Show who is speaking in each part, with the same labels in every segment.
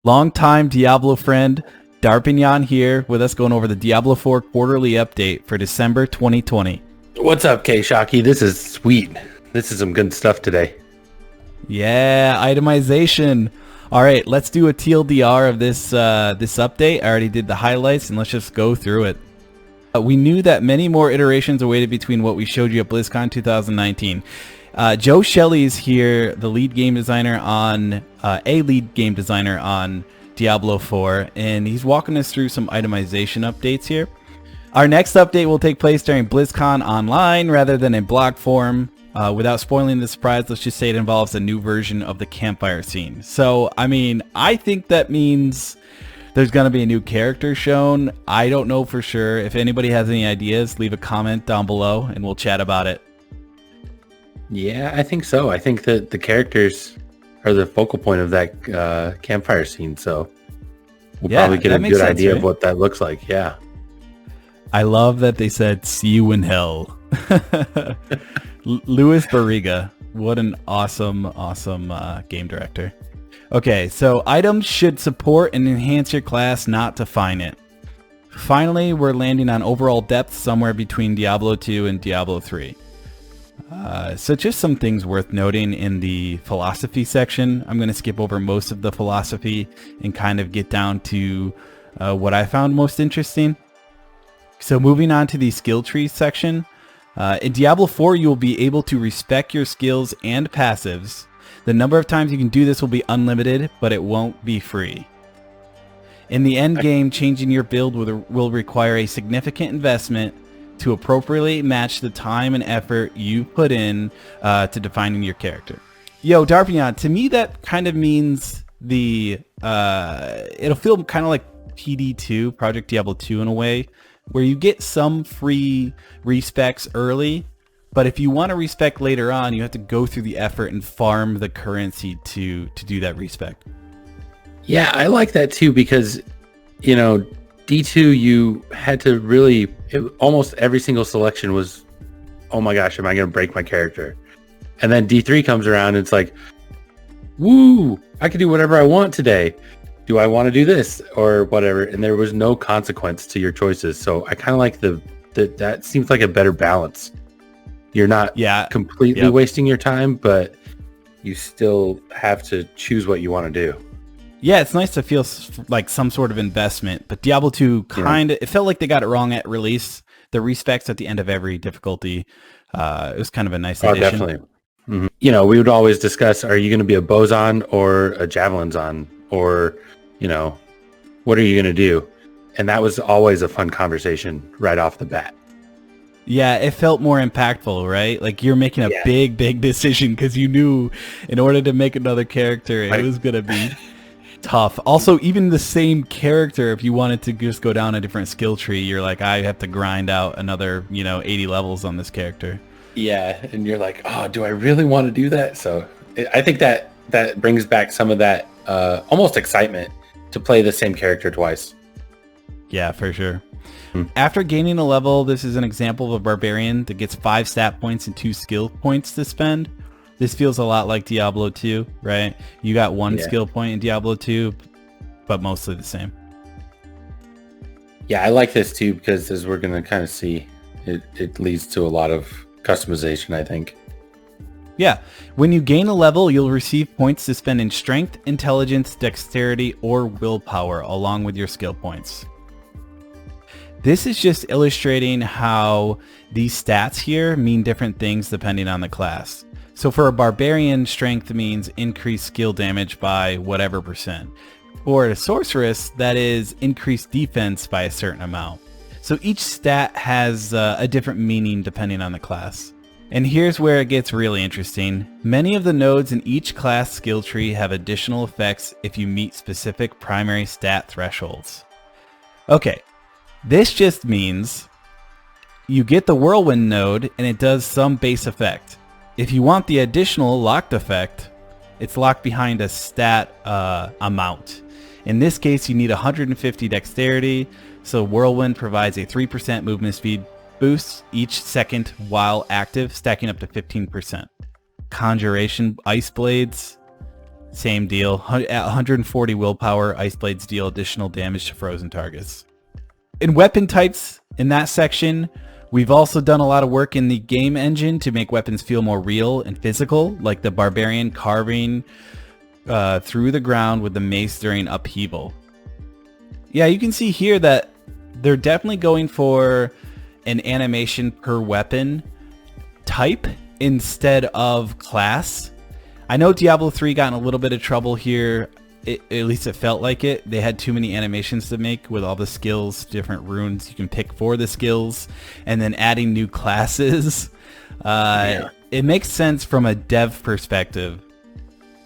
Speaker 1: Longtime Diablo friend, Darpignon here with us going over the Diablo 4 quarterly update for December 2020.
Speaker 2: What's up, K-Shocky? This is sweet. This is some good stuff today.
Speaker 1: Yeah, itemization. All right, let's do a TLDR of this update. I already did the highlights, and let's just go through it. We knew that many more iterations awaited between what we showed you at BlizzCon 2019. Joe Shelley is here, the lead game designer on Diablo 4, and he's walking us through some itemization updates here. Our next update will take place during BlizzCon online rather than in blog form. Without spoiling the surprise, let's just say it involves a new version of the campfire scene. So, I mean, I think that means there's going to be a new character shown. I don't know for sure. If anybody has any ideas, leave a comment down below and we'll chat about it.
Speaker 2: Yeah, I think so. I think that the characters are the focal point of that campfire scene, so we'll probably get a good idea of what that looks like. Yeah.
Speaker 1: I love that they said, "See you in hell." Louis Barriga, what an awesome game director. Okay, so items should support and enhance your class, not define it. Finally, we're landing on overall depth somewhere between Diablo 2 and Diablo 3. So just some things worth noting in the philosophy section. I'm going to skip over most of the philosophy and kind of get down to what I found most interesting. So moving on to the skill tree section. In Diablo 4, you will be able to respec your skills and passives. The number of times you can do this will be unlimited, but it won't be free. In the end game, changing your build will require a significant investment to appropriately match the time and effort you put in to defining your character. Yo, Darpignon, to me that kind of means it'll feel kind of like PD2, Project Diablo 2 in a way, where you get some free respecs early, but if you want to respec later on, you have to go through the effort and farm the currency to do that respec.
Speaker 2: Yeah, I like that too because, you know, D2, you had to really, almost every single selection was, oh my gosh, am I going to break my character? And then D3 comes around and it's like, woo, I can do whatever I want today. Do I want to do this or whatever? And there was no consequence to your choices. So I kind of like that seems like a better balance. You're not completely wasting your time, but you still have to choose what you want to do.
Speaker 1: Yeah, it's nice to feel like some sort of investment, but Diablo 2 it felt like they got it wrong at release. The respecs at the end of every difficulty, it was kind of a nice addition.
Speaker 2: Oh, definitely. Mm-hmm. You know, we would always discuss, are you going to be a Bozon or a Javelinzon? Or, you know, what are you going to do? And that was always a fun conversation right off the bat.
Speaker 1: Yeah, it felt more impactful, right? Like you're making a big decision because you knew in order to make another character, it was going to be tough. Also, even the same character, if you wanted to just go down a different skill tree, you're like, I have to grind out another, 80 levels on this character.
Speaker 2: Yeah, and you're like, oh, do I really want to do that? So I think that brings back some of that almost excitement to play the same character twice.
Speaker 1: Yeah, for sure. After gaining a level, this is an example of a barbarian that gets 5 stat points and 2 skill points to spend. This feels a lot like Diablo 2, right? You got 1 skill point in Diablo 2, but mostly the same.
Speaker 2: Yeah, I like this too because as we're going to kind of see, it leads to a lot of customization, I think.
Speaker 1: Yeah, when you gain a level, you'll receive points to spend in strength, intelligence, dexterity, or willpower, along with your skill points. This is just illustrating how these stats here mean different things depending on the class. So for a barbarian, strength means increased skill damage by whatever percent. For a sorceress, that is increased defense by a certain amount. So each stat has a different meaning depending on the class. And here's where it gets really interesting. Many of the nodes in each class skill tree have additional effects if you meet specific primary stat thresholds. Okay, this just means you get the whirlwind node and it does some base effect. If you want the additional locked effect, it's locked behind a stat amount. In this case, you need 150 dexterity, so whirlwind provides a 3% movement speed boost each second while active, stacking up to 15%. Conjuration ice blades Same deal. At 140 willpower, Ice Blades deal additional damage to frozen targets. In weapon types, in that section, we've also done a lot of work in the game engine to make weapons feel more real and physical, like the Barbarian carving through the ground with the mace during upheaval. Yeah, you can see here that they're definitely going for an animation per weapon type instead of class. I know Diablo 3 got in a little bit of trouble here. At least it felt like it. They had too many animations to make with all the skills, different runes you can pick for the skills, and then adding new classes. It makes sense from a dev perspective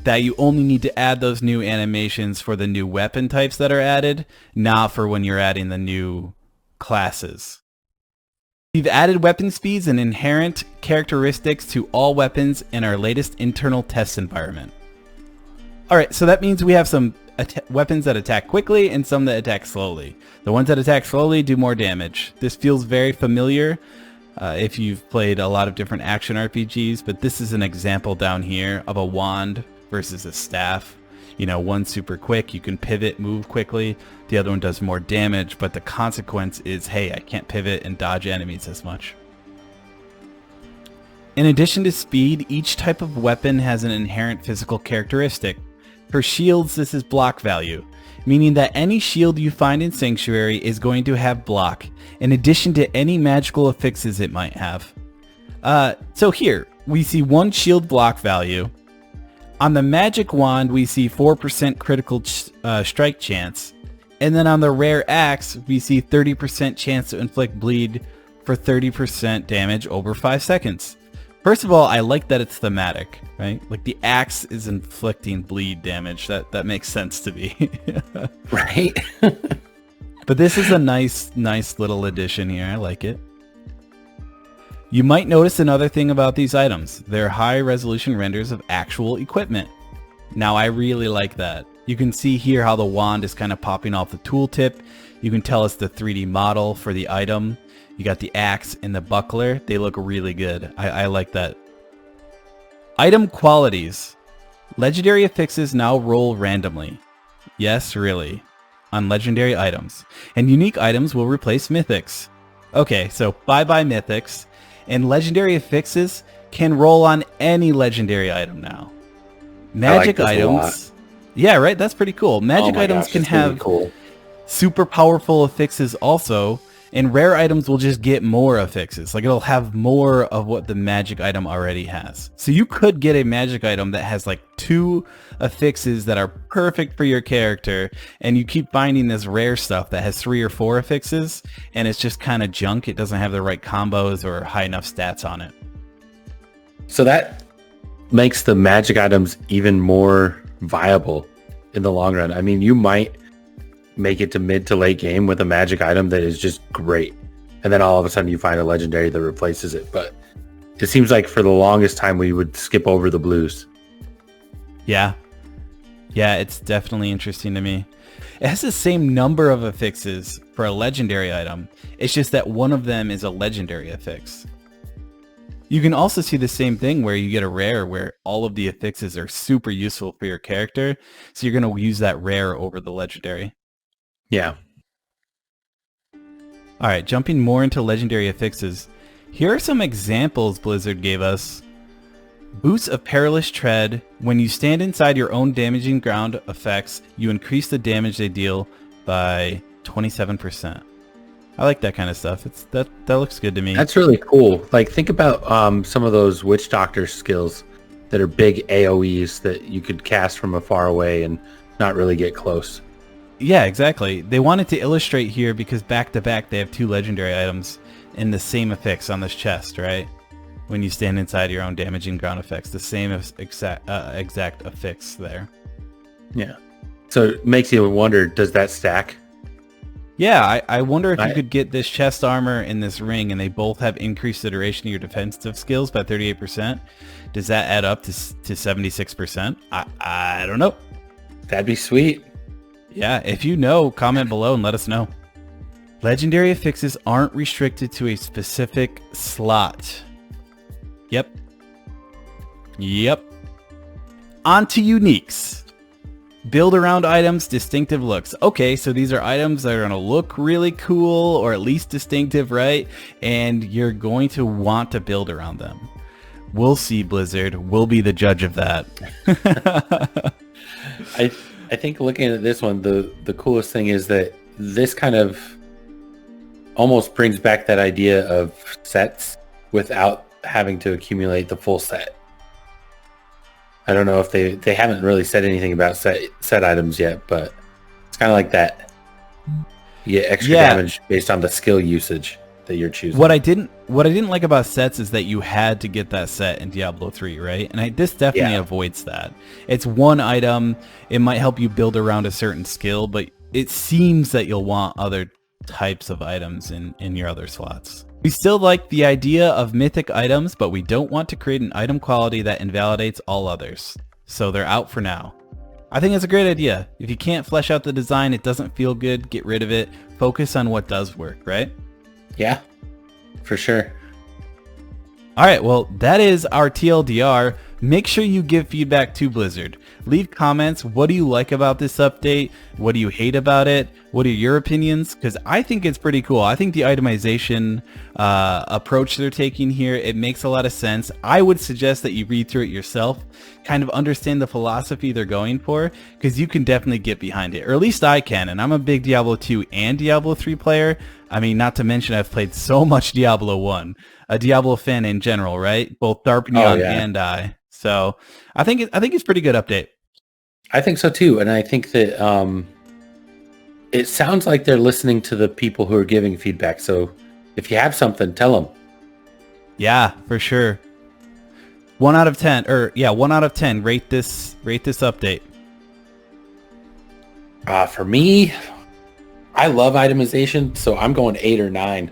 Speaker 1: that you only need to add those new animations for the new weapon types that are added, not for when you're adding the new classes. We've added weapon speeds and inherent characteristics to all weapons in our latest internal test environment. Alright, so that means we have some weapons that attack quickly and some that attack slowly. The ones that attack slowly do more damage. This feels very familiar if you've played a lot of different action RPGs, but this is an example down here of a wand versus a staff. You know, one's super quick, you can pivot, move quickly. The other one does more damage, but the consequence is, hey, I can't pivot and dodge enemies as much. In addition to speed, each type of weapon has an inherent physical characteristic. For shields, this is block value, meaning that any shield you find in Sanctuary is going to have block, in addition to any magical affixes it might have. So here, we see one shield block value. On the magic wand, we see 4% critical strike chance. And then on the rare axe, we see 30% chance to inflict bleed for 30% damage over 5 seconds. First of all, I like that it's thematic, right? Like the axe is inflicting bleed damage. That makes sense to me.
Speaker 2: Right?
Speaker 1: But this is a nice little addition here. I like it. You might notice another thing about these items. They're high resolution renders of actual equipment. Now I really like that. You can see here how the wand is kind of popping off the tooltip. You can tell it's the 3D model for the item. You got the axe and the buckler. They look really good. I like that. Item qualities. Legendary affixes now roll randomly. Yes, really. On legendary items. And unique items will replace mythics. Okay, so bye-bye mythics. And legendary affixes can roll on any legendary item now. Magic items. Yeah, right? That's pretty cool. Magic items can have super powerful affixes also. And rare items will just get more affixes. Like it'll have more of what the magic item already has. So you could get a magic item that has like 2 affixes that are perfect for your character. And you keep finding this rare stuff that has 3 or 4 affixes. And it's just kind of junk. It doesn't have the right combos or high enough stats on it.
Speaker 2: So that makes the magic items even more viable in the long run. I mean, you might make it to mid to late game with a magic item that is just great, and then all of a sudden you find a legendary that replaces it. But it seems like for the longest time we would skip over the blues.
Speaker 1: Yeah, it's definitely interesting to me. It has the same number of affixes for a legendary item. It's just that one of them is a legendary affix. You can also see the same thing where you get a rare where all of the affixes are super useful for your character, so you're going to use that rare over the legendary.
Speaker 2: Yeah.
Speaker 1: Alright, jumping more into legendary affixes. Here are some examples Blizzard gave us. Boots of Perilous Tread. When you stand inside your own damaging ground effects, you increase the damage they deal by 27%. I like that kind of stuff. That looks good to me.
Speaker 2: That's really cool. Like think about some of those Witch Doctor skills that are big AoEs that you could cast from afar away and not really get close.
Speaker 1: Yeah, exactly. They wanted to illustrate here because back to back they have 2 legendary items in the same affix on this chest, right? When you stand inside your own damaging ground effects, the same exact affix there.
Speaker 2: Yeah. So it makes you wonder, does that stack?
Speaker 1: Yeah, I wonder if you could get this chest armor and this ring and they both have increased the duration of your defensive skills by 38%. Does that add up to 76%? I don't know.
Speaker 2: That'd be sweet.
Speaker 1: Yeah, if you know, comment below and let us know. Legendary affixes aren't restricted to a specific slot. Yep. On to uniques. Build around items, distinctive looks. Okay, so these are items that are going to look really cool or at least distinctive, right? And you're going to want to build around them. We'll see, Blizzard. We'll be the judge of that.
Speaker 2: I think looking at this one, the coolest thing is that this kind of almost brings back that idea of sets without having to accumulate the full set. I don't know if they haven't really said anything about set items yet, but it's kind of like that. You get extra damage based on the skill usage that you're choosing.
Speaker 1: What I didn't like about sets is that you had to get that set in Diablo 3, right? And this definitely avoids that. It's one item. It might help you build around a certain skill, but it seems that you'll want other types of items in your other slots. We still like the idea of mythic items, but we don't want to create an item quality that invalidates all others. So they're out for now. I think it's a great idea. If you can't flesh out the design, it doesn't feel good, get rid of it. Focus on what does work, right?
Speaker 2: Yeah, for sure.
Speaker 1: All right, well, that is our TLDR. Make sure you give feedback to Blizzard. Leave comments. What do you like about this update? What do you hate about it? What are your opinions? Because I think it's pretty cool. I think the itemization approach they're taking here, it makes a lot of sense. I would suggest that you read through it yourself, kind of understand the philosophy they're going for, because you can definitely get behind it. Or at least I can, and I'm a big Diablo 2 and Diablo 3 player. I mean, not to mention I've played so much Diablo 1. A Diablo fan in general, right? Both Darpneon and I. So I think it's a pretty good update.
Speaker 2: I think so too, and I think that it sounds like they're listening to the people who are giving feedback. So if you have something, tell them.
Speaker 1: Yeah, for sure. 1 out of 10, 1 out of 10. Rate this update.
Speaker 2: For me, I love itemization, so I'm going 8 or 9.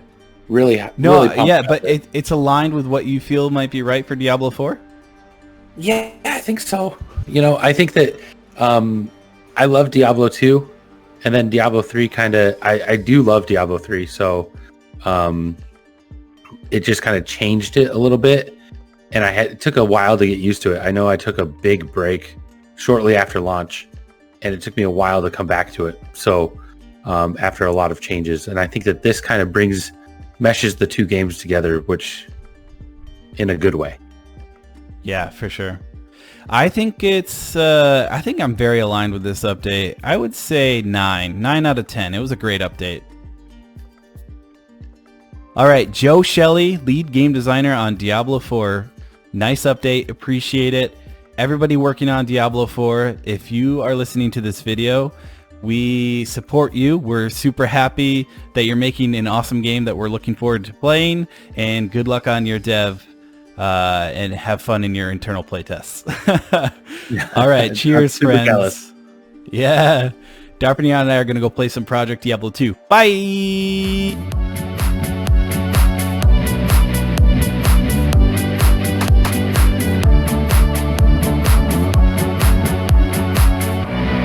Speaker 2: Really
Speaker 1: but it's aligned with what you feel might be right for Diablo 4.
Speaker 2: Yeah, I think so. You know, I think that I love Diablo 2, and then Diablo 3 kind of, I do love Diablo 3, so it just kind of changed it a little bit, and it took a while to get used to it. I know I took a big break shortly after launch, and it took me a while to come back to it. So after a lot of changes, and I think that this kind of meshes the two games together, which in a good way.
Speaker 1: Yeah, for sure. I think I'm very aligned with this update. I would say 9 out of 10. It was a great update. All right, Joe Shelley, lead game designer on Diablo 4. Nice update. Appreciate it. Everybody working on Diablo 4, if you are listening to this video, we support you. We're super happy that you're making an awesome game that we're looking forward to playing, and good luck on your dev. And have fun in your internal playtests. All right, cheers, friends. Jealous. Yeah, Darpneon and I are going to go play some Project Diablo 2. Bye!